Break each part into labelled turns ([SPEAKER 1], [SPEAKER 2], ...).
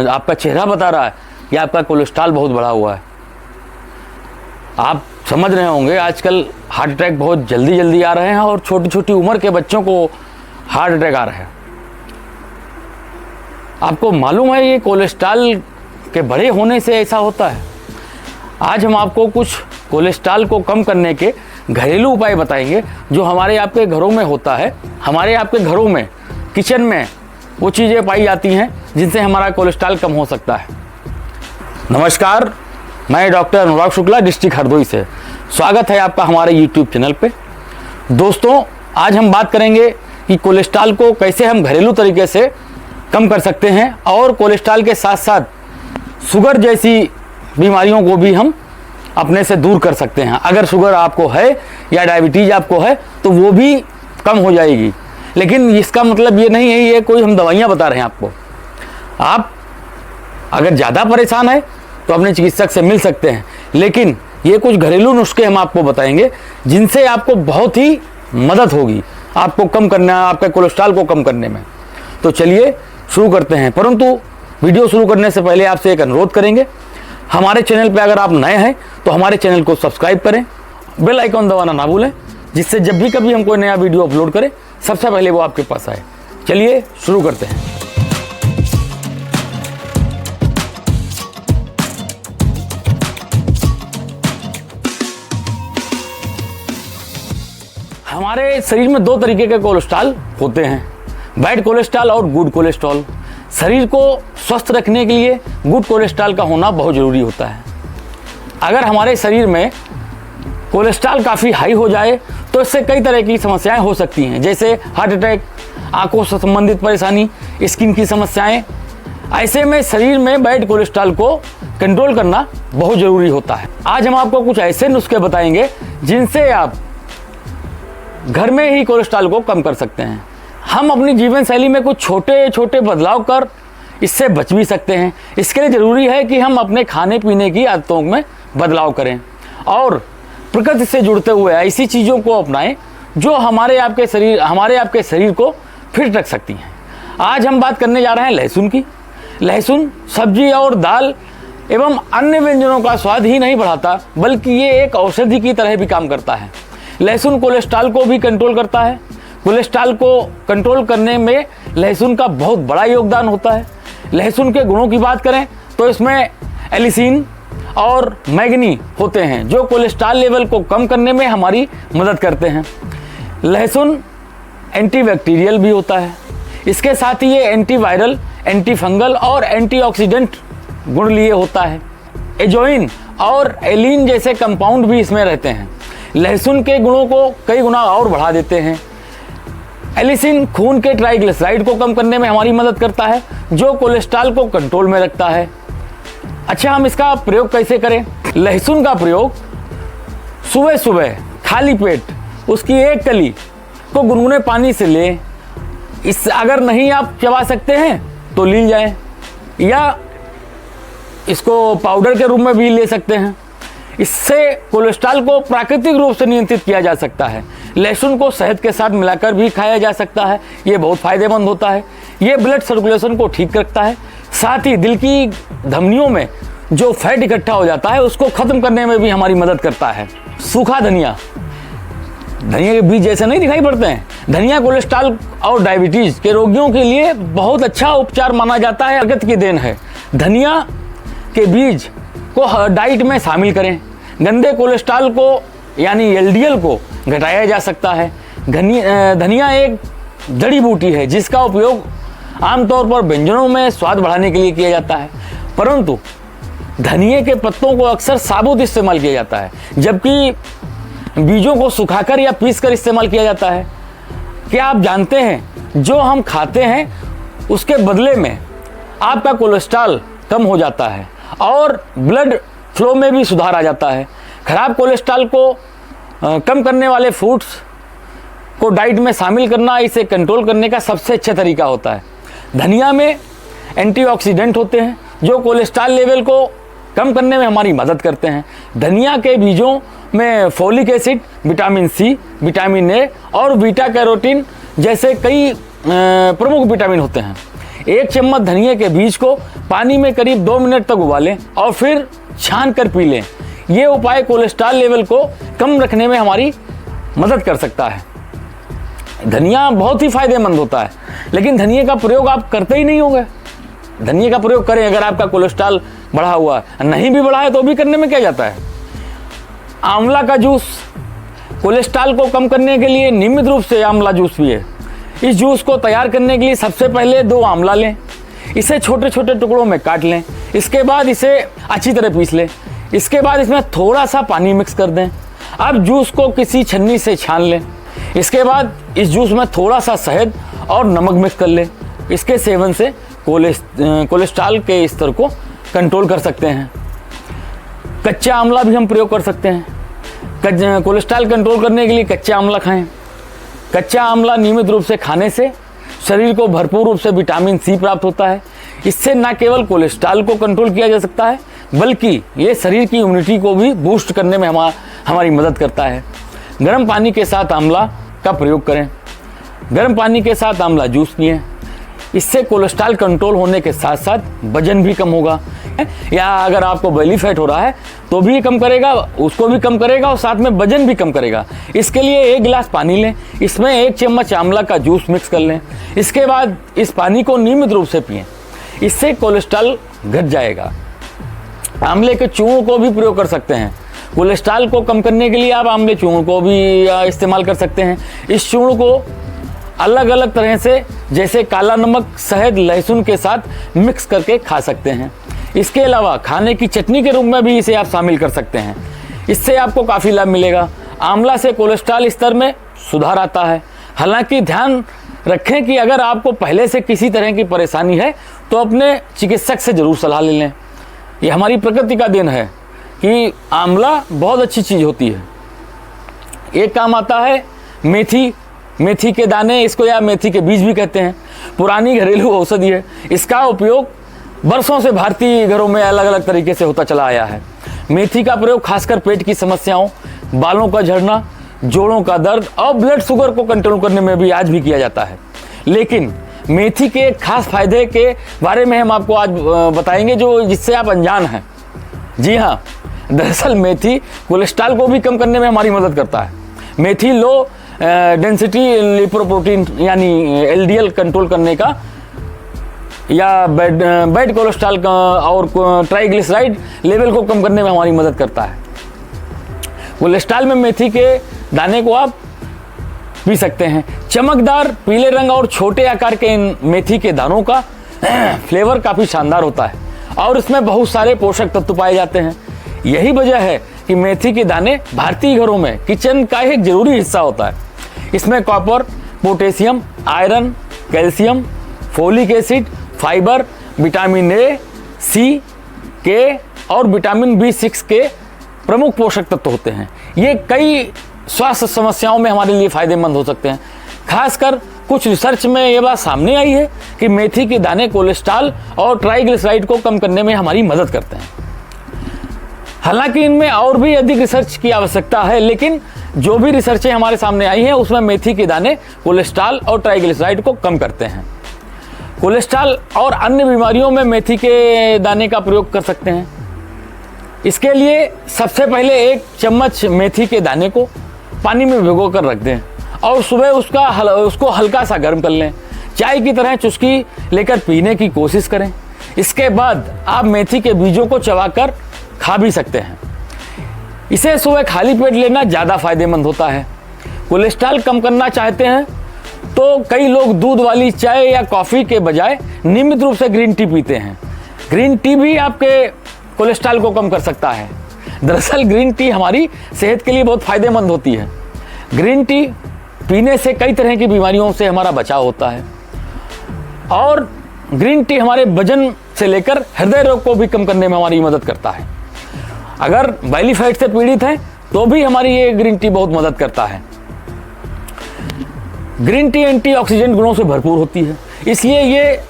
[SPEAKER 1] आपका चेहरा बता रहा है कि आपका कोलेस्ट्रॉल बहुत बढ़ा हुआ है। आप समझ रहे होंगे आजकल हार्ट अटैक बहुत जल्दी आ रहे हैं और छोटी छोटी उम्र के बच्चों को हार्ट अटैक आ रहे हैं। आपको मालूम है ये कोलेस्ट्रॉल के बढ़े होने से ऐसा होता है। आज हम आपको कुछ कोलेस्ट्रॉल को कम करने के घरेलू उपाय बताएंगे जो हमारे आपके घरों में होता है। हमारे आपके घरों में किचन में वो चीज़ें पाई जाती हैं जिनसे हमारा कोलेस्ट्रॉल कम हो सकता है। नमस्कार, मैं डॉक्टर अनुराग शुक्ला डिस्ट्रिक्ट हरदोई से। स्वागत है आपका हमारे यूट्यूब चैनल पे। दोस्तों, आज हम बात करेंगे कि कोलेस्ट्रॉल को कैसे हम घरेलू तरीके से कम कर सकते हैं और कोलेस्ट्रॉल के साथ साथ शुगर जैसी बीमारियों को भी हम अपने से दूर कर सकते हैं। अगर शुगर आपको है या डायबिटीज़ आपको है तो वो भी कम हो जाएगी। लेकिन इसका मतलब ये नहीं है ये कोई हम दवाइयाँ बता रहे हैं आपको। आप अगर ज़्यादा परेशान है तो अपने चिकित्सक से मिल सकते हैं, लेकिन ये कुछ घरेलू नुस्खे हम आपको बताएंगे जिनसे आपको बहुत ही मदद होगी आपको कम करना, आपके कोलेस्ट्रॉल को कम करने में। तो चलिए शुरू करते हैं। परंतु वीडियो शुरू करने से पहले आपसे एक अनुरोध करेंगे, हमारे चैनल पे अगर आप नए हैं तो हमारे चैनल को सब्सक्राइब करें, बेल आइकॉन दबाना ना भूलें, जिससे जब भी कभी हम कोई नया वीडियो अपलोड करें सबसे पहले वो आपके पास आए। चलिए शुरू करते हैं। हमारे शरीर में दो तरीके के कोलेस्ट्रॉल होते हैं, बैड कोलेस्ट्रॉल और गुड कोलेस्ट्रॉल। शरीर को स्वस्थ रखने के लिए गुड कोलेस्ट्रॉल का होना बहुत ज़रूरी होता है। अगर हमारे शरीर में कोलेस्ट्रॉल काफ़ी हाई हो जाए तो इससे कई तरह की समस्याएं हो सकती हैं, जैसे हार्ट अटैक, आंखों से संबंधित परेशानी, स्किन की समस्याएं। ऐसे में शरीर में बैड कोलेस्ट्रॉल को कंट्रोल करना बहुत ज़रूरी होता है। आज हम आपको कुछ ऐसे नुस्खे बताएंगे जिनसे आप घर में ही कोलेस्ट्रॉल को कम कर सकते हैं। हम अपनी जीवन शैली में कुछ छोटे छोटे बदलाव कर इससे बच भी सकते हैं। इसके लिए ज़रूरी है कि हम अपने खाने पीने की आदतों में बदलाव करें और प्रकृति से जुड़ते हुए ऐसी चीज़ों को अपनाएं जो हमारे आपके शरीर को फिट रख सकती हैं। आज हम बात करने जा रहे हैं लहसुन की। लहसुन सब्जी और दाल एवं अन्य व्यंजनों का स्वाद ही नहीं बढ़ाता, बल्कि ये एक औषधि की तरह भी काम करता है। लहसुन कोलेस्ट्रॉल को भी कंट्रोल करता है। कोलेस्ट्रॉल को कंट्रोल करने में लहसुन का बहुत बड़ा योगदान होता है। लहसुन के गुणों की बात करें तो इसमें एलिसिन और मैग्नी होते हैं जो कोलेस्ट्रॉल लेवल को कम करने में हमारी मदद करते हैं। लहसुन एंटीबैक्टीरियल भी होता है। इसके साथ ही ये एंटीवायरल, एंटीफंगल और एंटीऑक्सीडेंट गुण लिए होता है। एजोइन और एलिन जैसे कंपाउंड भी इसमें रहते हैं। लहसुन के गुणों को कई गुना और बढ़ा देते हैं। एलिसिन खून के ट्राइग्लिसराइड को कम करने में हमारी मदद करता है जो कोलेस्ट्रॉल को कंट्रोल में रखता है। अच्छा, हम इसका प्रयोग कैसे करें? लहसुन का प्रयोग सुबह सुबह खाली पेट उसकी एक कली को गुनगुने पानी से लें। इस अगर नहीं आप चबा सकते हैं तो लील जाए, या इसको पाउडर के रूप में भी ले सकते हैं। इससे कोलेस्ट्रॉल को प्राकृतिक रूप से नियंत्रित किया जा सकता है। लहसुन को शहद के साथ मिलाकर भी खाया जा सकता है, ये बहुत फायदेमंद होता है। ये ब्लड सर्कुलेशन को ठीक रखता है, साथ ही दिल की धमनियों में जो फैट इकट्ठा हो जाता है उसको खत्म करने में भी हमारी मदद करता है। सूखा धनिया, धनिया के बीज जैसे नहीं दिखाई पड़ते हैं। धनिया कोलेस्ट्रॉल और डायबिटीज के रोगियों के लिए बहुत अच्छा उपचार माना जाता है। प्रकृति की देन है। धनिया के बीज को डाइट में शामिल करें। गंदे कोलेस्ट्रॉल को यानी एलडीएल को घटाया जा सकता है। धनिया एक जड़ी बूटी है जिसका उपयोग आमतौर पर व्यंजनों में स्वाद बढ़ाने के लिए किया जाता है, परंतु धनिए के पत्तों को अक्सर साबुत इस्तेमाल किया जाता है, जबकि बीजों को सुखाकर या पीसकर इस्तेमाल किया जाता है। क्या आप जानते हैं जो हम खाते हैं उसके बदले में आपका कोलेस्ट्रॉल कम हो जाता है और ब्लड फ्लो में भी सुधार आ जाता है। खराब कोलेस्ट्रॉल को कम करने वाले फूड्स को डाइट में शामिल करना इसे कंट्रोल करने का सबसे अच्छा तरीका होता है। धनिया में एंटीऑक्सीडेंट होते हैं जो कोलेस्ट्रॉल लेवल को कम करने में हमारी मदद करते हैं। धनिया के बीजों में folic acid, vitamin C, vitamin A और बीटा कैरोटीन जैसे कई प्रमुख विटामिन होते हैं। 1 चम्मच धनिया के बीज को पानी में करीब 2 मिनट तक उबालें और फिर छान कर पी लें। ये उपाय कोलेस्ट्रॉल लेवल को कम रखने में हमारी मदद कर सकता है। धनिया बहुत ही फायदेमंद होता है, लेकिन धनिया का प्रयोग आप करते ही नहीं होंगे। धनिया का प्रयोग करें अगर आपका कोलेस्ट्रॉल बढ़ा हुआ है, नहीं भी बढ़ा है तो भी करने में क्या जाता है। आंवला का जूस कोलेस्ट्रॉल को कम करने के लिए नियमित रूप से आंवला जूस पिए। इस जूस को तैयार करने के लिए सबसे पहले 2 आंवला लें, इसे छोटे छोटे टुकड़ों में काट लें, इसके बाद इसे अच्छी तरह पीस लें। इसके बाद इसमें थोड़ा सा पानी मिक्स कर दें। अब जूस को किसी छन्नी से छान लें। इसके बाद इस जूस में थोड़ा सा शहद और नमक मिक्स कर लें। इसके सेवन से कोलेस्ट्रॉल के स्तर को कंट्रोल कर सकते हैं। कच्चा आंवला भी हम प्रयोग कर सकते हैं। कोलेस्ट्रॉल कंट्रोल करने के लिए कच्चा आंवला खाएं। कच्चा आंवला नियमित रूप से खाने से शरीर को भरपूर रूप से विटामिन सी प्राप्त होता है। इससे न केवल कोलेस्ट्रॉल को कंट्रोल किया जा सकता है, बल्कि ये शरीर की इम्यूनिटी को भी बूस्ट करने में हमारी मदद करता है। गर्म पानी के साथ आंवला का प्रयोग करें। गर्म पानी के साथ आंवला जूस पिएं। इससे कोलेस्ट्रॉल कंट्रोल होने के साथ साथ वजन भी कम होगा, या अगर आपको बेली फैट हो रहा है तो भी कम करेगा, उसको भी कम करेगा और साथ में वजन भी कम करेगा। इसके लिए 1 गिलास पानी लें, इसमें 1 चम्मच आंवला का जूस मिक्स कर लें। इसके बाद इस पानी को नियमित रूप से पिएं। इससे कोलेस्ट्रॉल घट जाएगा। आंवले के चूर्ण को भी प्रयोग कर सकते हैं। कोलेस्ट्रॉल को कम करने के लिए आप आंवले चूर्ण को भी इस्तेमाल कर सकते हैं। इस चूर्ण को अलग अलग तरह से, जैसे काला नमक, शहद, लहसुन के साथ मिक्स करके खा सकते हैं। इसके अलावा खाने की चटनी के रूप में भी इसे आप शामिल कर सकते हैं। इससे आपको काफ़ी लाभ मिलेगा। आंवला से कोलेस्ट्रॉल स्तर में सुधार आता है। हालांकि ध्यान रखें कि अगर आपको पहले से किसी तरह की परेशानी है तो अपने चिकित्सक से ज़रूर सलाह ले लें। ये हमारी प्रकृति का देन है कि आंवला बहुत अच्छी चीज़ होती है। एक काम आता है मेथी के दाने, इसको या मेथी के बीज भी कहते हैं। पुरानी घरेलू औषधि है। इसका उपयोग बरसों से भारतीय घरों में अलग अलग तरीके से होता चला आया है। मेथी का प्रयोग खासकर पेट की समस्याओं, बालों का झड़ना, जोड़ों का दर्द और ब्लड शुगर को कंट्रोल करने में भी आज भी किया जाता है। लेकिन मेथी के खास फायदे के बारे में हम आपको आज बताएंगे जिससे आप अनजान हैं। जी हाँ, दरअसल मेथी कोलेस्ट्रॉल को भी कम करने में हमारी मदद करता है। मेथी लो डेंसिटी लिपोप्रोटीन यानी LDL कंट्रोल करने का, या बैड कोलेस्ट्रॉल का और ट्राइग्लिसराइड लेवल को कम करने में हमारी मदद करता है। कोलेस्ट्रॉल में मेथी के दाने को आप पी सकते हैं। चमकदार पीले रंग और छोटे आकार के इन मेथी के दानों का फ्लेवर काफ़ी शानदार होता है और इसमें बहुत सारे पोषक तत्व पाए जाते हैं। यही वजह है कि मेथी के दाने भारतीय घरों में किचन का एक जरूरी हिस्सा होता है। इसमें copper, potassium, iron, calcium, folic acid, fibre, vitamin A, C, K और विटामिन B6 के प्रमुख पोषक तत्व होते हैं। ये कई स्वास्थ्य समस्याओं में हमारे लिए फायदेमंद हो सकते हैं। खासकर कुछ रिसर्च में ये बात सामने आई है कि मेथी के दाने कोलेस्ट्रॉल और ट्राइग्लिसराइड को कम करने में हमारी मदद करते हैं। हालांकि इनमें और भी अधिक रिसर्च की आवश्यकता है, लेकिन जो भी रिसर्चें हमारे सामने आई हैं उसमें मेथी के दाने कोलेस्ट्रॉल और ट्राइग्लिसराइड को कम करते हैं। कोलेस्ट्रॉल और अन्य बीमारियों में मेथी के दाने का प्रयोग कर सकते हैं। इसके लिए सबसे पहले 1 चम्मच मेथी के दाने को पानी में भिगो कर रख दें और सुबह उसको हल्का सा गर्म कर लें। चाय की तरह चुस्की लेकर पीने की कोशिश करें। इसके बाद आप मेथी के बीजों को चबाकर खा भी सकते हैं। इसे सुबह खाली पेट लेना ज़्यादा फायदेमंद होता है। कोलेस्ट्रॉल कम करना चाहते हैं तो कई लोग दूध वाली चाय या कॉफ़ी के बजाय नियमित रूप से ग्रीन टी पीते हैं। ग्रीन टी भी आपके कोलेस्ट्रॉल को कम कर सकता है। दरअसल ग्रीन टी हमारी सेहत के लिए बहुत फायदेमंद होती है। ग्रीन टी पीने से कई तरह की बीमारियों से हमारा बचाव होता है और ग्रीन टी हमारे वजन से लेकर हृदय रोग को भी कम करने में हमारी मदद करता है। अगर बैली फैट से पीड़ित हैं तो भी हमारी ये ग्रीन टी बहुत मदद करता है। ग्रीन टी एंटीऑक्सीडेंट गुणों से भरपूर होती है, इसलिए ये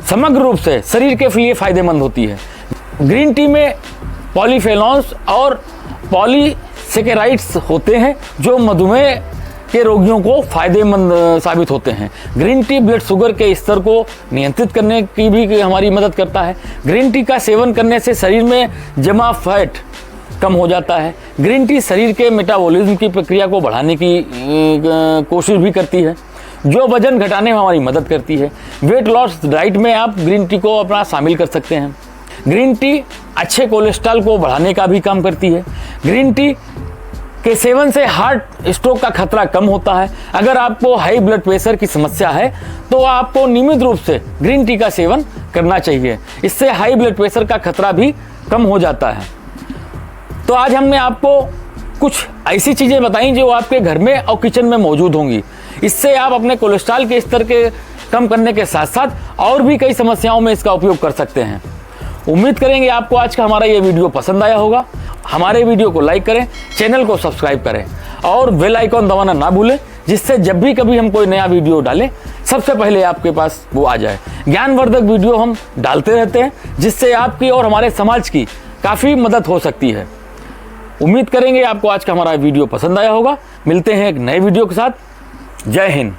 [SPEAKER 1] समग्र रूप से शरीर के लिए फायदेमंद होती है। ग्रीन टी में पॉलीफेनॉल्स और पॉलीसेकेराइड्स होते हैं जो मधुमेह के रोगियों को फायदेमंद साबित होते हैं। ग्रीन टी ब्लड शुगर के स्तर को नियंत्रित करने की भी हमारी मदद करता है। ग्रीन टी का सेवन करने से शरीर में जमा फैट कम हो जाता है। ग्रीन टी शरीर के मेटाबॉलिज्म की प्रक्रिया को बढ़ाने की कोशिश भी करती है, जो वजन घटाने में हमारी मदद करती है। वेट लॉस डाइट में आप ग्रीन टी को अपना शामिल कर सकते हैं। ग्रीन टी अच्छे कोलेस्ट्रॉल को बढ़ाने का भी काम करती है। ग्रीन टी के सेवन से हार्ट स्ट्रोक का खतरा कम होता है। अगर आपको हाई ब्लड प्रेशर की समस्या है तो आपको नियमित रूप से ग्रीन टी का सेवन करना चाहिए। इससे हाई ब्लड प्रेशर का खतरा भी कम हो जाता है। तो आज हमने आपको कुछ ऐसी चीज़ें बताई जो आपके घर में और किचन में मौजूद होंगी। इससे आप अपने कोलेस्ट्रॉल के स्तर के कम करने के साथ साथ और भी कई समस्याओं में इसका उपयोग कर सकते हैं। उम्मीद करेंगे आपको आज का हमारा ये वीडियो पसंद आया होगा। हमारे वीडियो को लाइक करें, चैनल को सब्सक्राइब करें और बेल आइकॉन दबाना ना भूलें, जिससे जब भी कभी हम कोई नया वीडियो डालें सबसे पहले आपके पास वो आ जाए। ज्ञानवर्धक वीडियो हम डालते रहते हैं, जिससे आपकी और हमारे समाज की काफ़ी मदद हो सकती है। उम्मीद करेंगे आपको आज का हमारा वीडियो पसंद आया होगा। मिलते हैं एक नए वीडियो के साथ। जय हिंद।